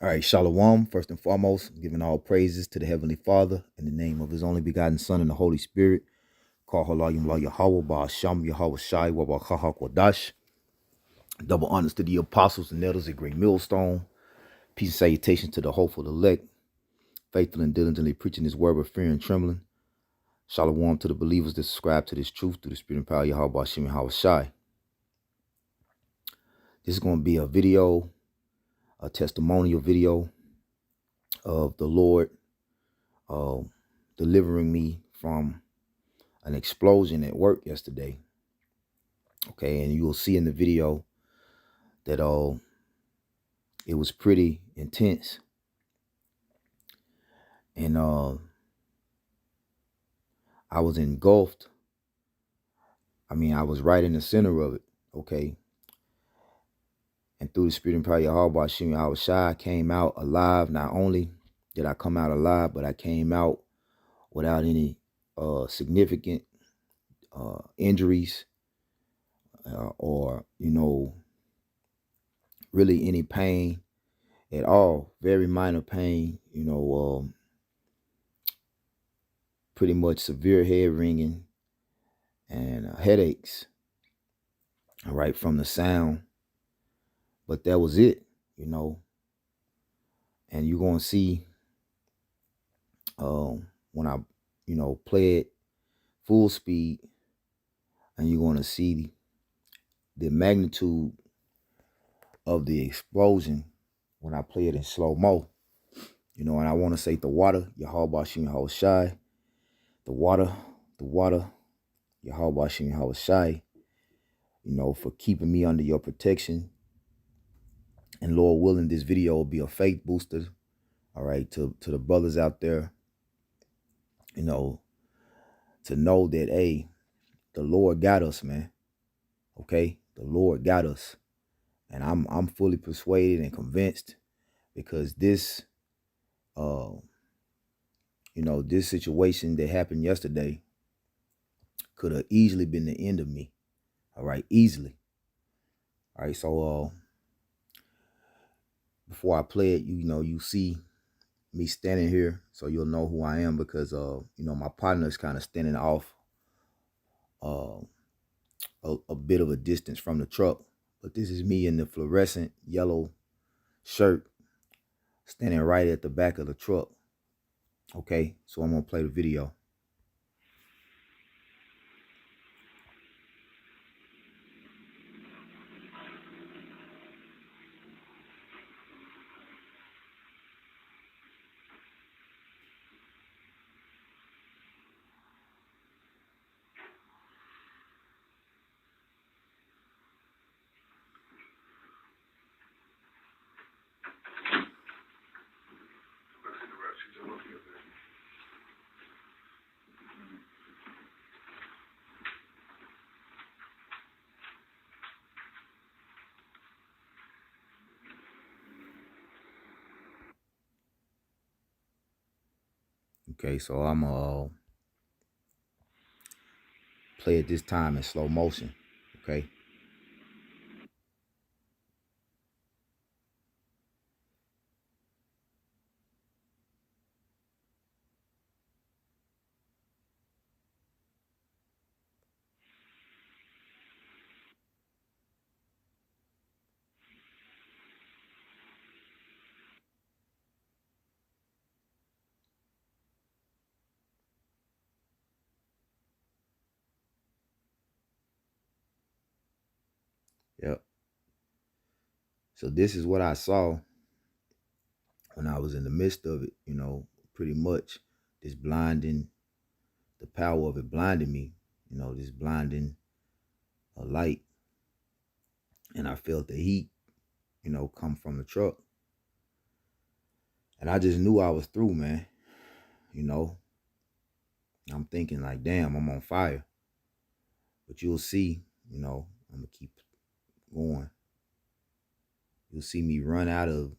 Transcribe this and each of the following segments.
All right, Shalom. First and foremost, giving all praises to the Heavenly Father in the name of His only begotten Son and the Holy Spirit. Call Halayim La Yahweh, Ba'asham Yahweh Shai, Wabakahak Wadash. Double honors to the apostles and elders at Great Millstone. Peace and salutations to the hopeful elect, faithful and diligently preaching His word with fear and trembling. Shalom to the believers that subscribe to this truth through the Spirit and power of Yahweh Ba'asham Yahweh Shai. This is going to be a video, a testimonial video of the Lord delivering me from an explosion at work yesterday. Okay, and you will see in the video that it was pretty intense. And I was engulfed. I mean, I was right in the center of it, okay? And through the Spirit and power of Yahweh Shem Yahweh Shai, I came out alive. Not only did I come out alive, but I came out without any significant injuries or, really any pain at all. Very minor pain, pretty much severe head ringing and headaches, all right, from the sound. But that was it, and you're going to see when I, play it full speed, and you're going to see the magnitude of the explosion when I play it in slow-mo. And I want to say the water, Yahweh Shem Yahweh Shai, the water, Yahweh Shem Yahweh Shai, for keeping me under your protection. And Lord willing, this video will be a faith booster, all right, to the brothers out there, to know that, hey, the Lord got us, man. Okay, the Lord got us, and I'm fully persuaded and convinced, because this, this situation that happened yesterday could have easily been the end of me. All right, easily. All right, so before I play it, you see me standing here, so you'll know who I am, because my partner's kind of standing off a bit of a distance from the truck. But this is me in the fluorescent yellow shirt standing right at the back of the truck. Okay, so I'm gonna play the video. Okay, so I'm gonna play it this time in slow motion. Okay. Yep. So this is what I saw when I was in the midst of it, pretty much this blinding, the power of it blinded me, this blinding light. And I felt the heat, come from the truck. And I just knew I was through, man. I'm thinking like, damn, I'm on fire. But you'll see, I'm gonna keep going. You'll see me run out of,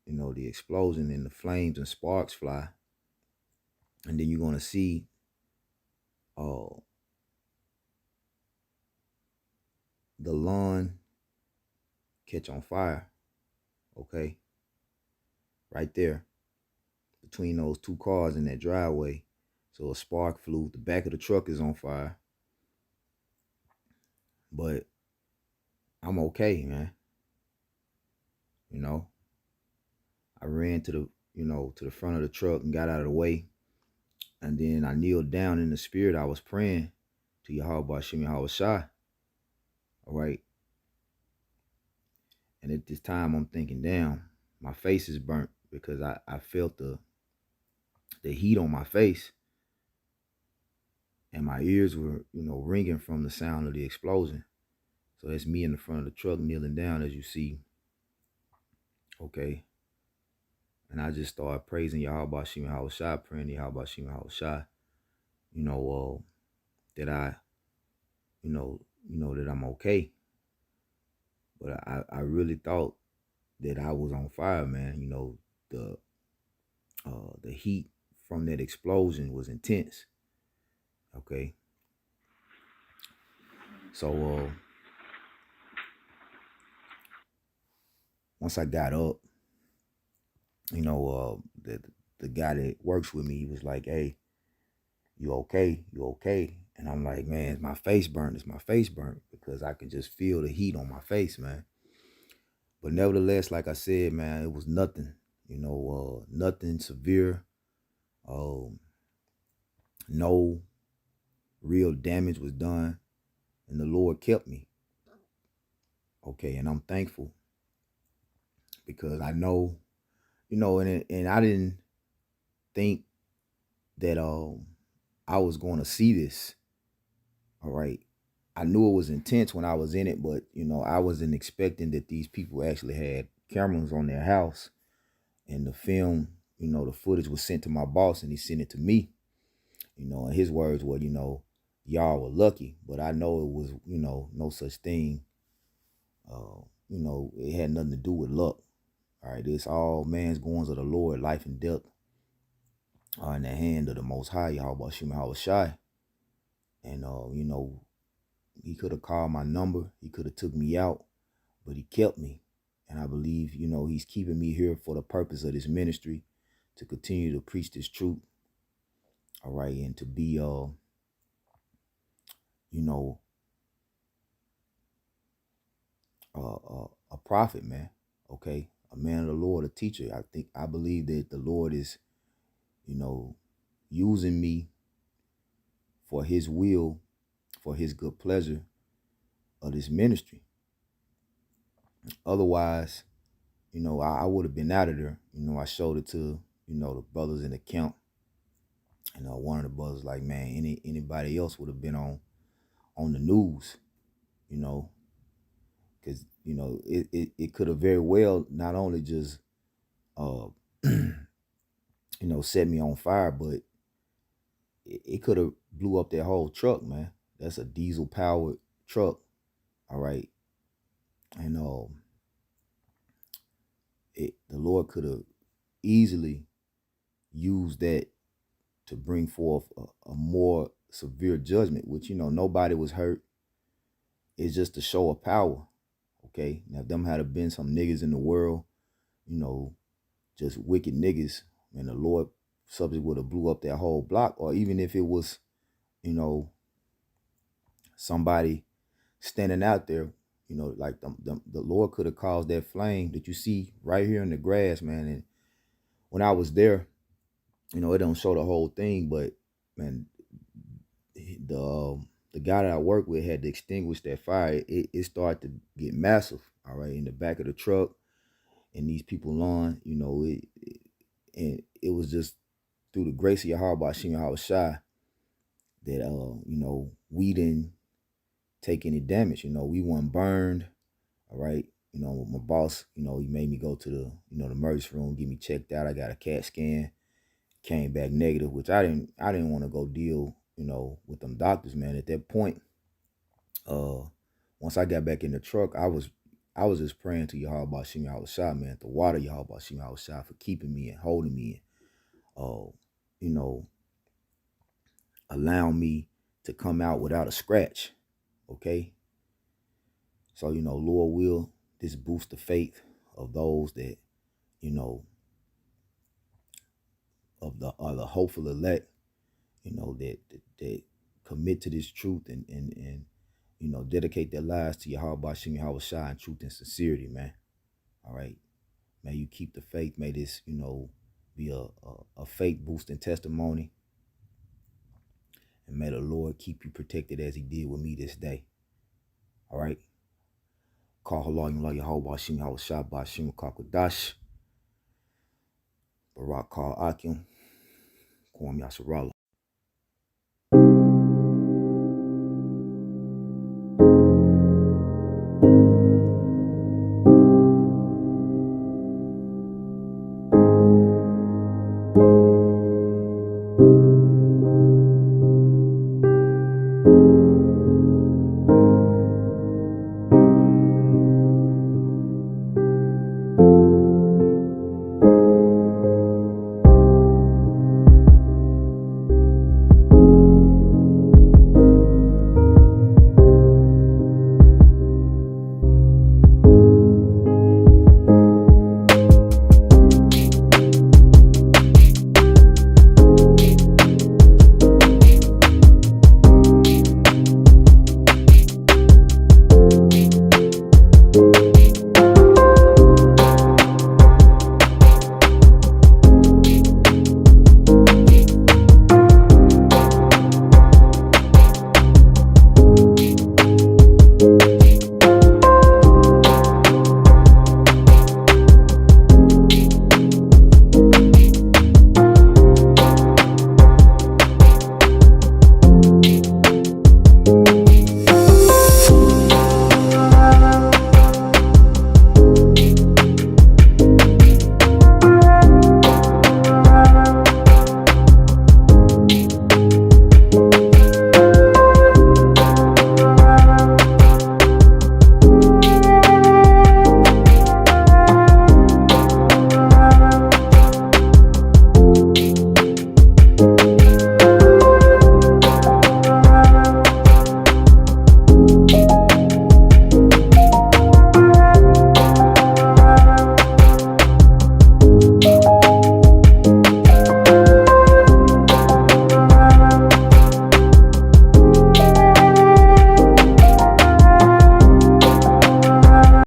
the explosion, and the flames and sparks fly. And then you're gonna see the lawn catch on fire. Okay, right there between those two cars in that driveway. So a spark flew. The back of the truck is on fire, but I'm okay, man. You know, I ran to the front of the truck and got out of the way. And then I kneeled down in the spirit. I was praying to Yahweh Shem Yahweh Shai. All right. And at this time I'm thinking, damn, my face is burnt because I felt the heat on my face. And my ears were, ringing from the sound of the explosion. So that's me in the front of the truck kneeling down, as you see. Okay. And I just started praising Yahweh Shem Yahweh Shai, praying to Yahweh Shem Yahweh Shai, that I, that I'm okay. But I really thought that I was on fire, man. The heat from that explosion was intense. Okay. So once I got up, the guy that works with me, he was like, "Hey, you okay? You okay?" And I'm like, "Man, is my face burnt? Is my face burnt?" Because I could just feel the heat on my face, man. But nevertheless, like I said, man, it was nothing, nothing severe. No real damage was done, and the Lord kept me. Okay, and I'm thankful because I know, and I didn't think that I was going to see this. All right. I knew it was intense when I was in it, but I wasn't expecting that these people actually had cameras on their house, and the film, the footage was sent to my boss, and he sent it to me. And his words were, y'all were lucky, but I know it was, no such thing. It had nothing to do with luck. All right, it's all man's goings of the Lord, life and death are in the hand of the Most High, Yahweh Shem Yahweh Shai. And he could have called my number, he could have took me out, but he kept me. And I believe, he's keeping me here for the purpose of this ministry, to continue to preach this truth. All right, and to be a prophet, man. Okay, a man of the Lord, a teacher. I believe that the Lord is, using me for his will, for his good pleasure of this ministry. Otherwise, I would have been out of there. I showed it to, the brothers in the camp. One of the brothers like, man, anybody else would have been on the news, because, it could have very well not only just, set me on fire, but it could have blew up that whole truck, man. That's a diesel powered truck. All right. And the Lord could have easily used that to bring forth a more severe judgment, which, nobody was hurt. It's just a show of power. Okay. Now, if them had been some niggas in the world, just wicked niggas, and the Lord subject would have blew up that whole block. Or even if it was, somebody standing out there, like the Lord could have caused that flame that you see right here in the grass, man. And when I was there, it don't show the whole thing, but man, the guy that I work with had to extinguish that fire. It started to get massive, all right, in the back of the truck, and these people lawn, and it was just through the grace of Yahweh Shem Yahweh Shai that we didn't take any damage. We weren't burned. All right. My boss, he made me go to the, the emergency room, get me checked out. I got a CAT scan, came back negative, which I didn't want to go deal, with them doctors, man. At that point, once I got back in the truck, I was just praying to Yahweh Shem Yahweh Shai, man, the water Yahweh Shem Yahweh Shai for keeping me and holding me and, allowing me to come out without a scratch. Okay. So, Lord will, this boost of faith of those that, of the hopeful elect, that commit to this truth and dedicate their lives to Yahweh Bashim Yahweh Shai in truth and sincerity, man. All right. May you keep the faith. May this, be a faith boosting testimony. And may the Lord keep you protected as he did with me this day. All right. Call Halayim Yahweh Bashim Yahweh Shai Bashim Kakwadash. Barak Kal Akim. Kwam Yasharala.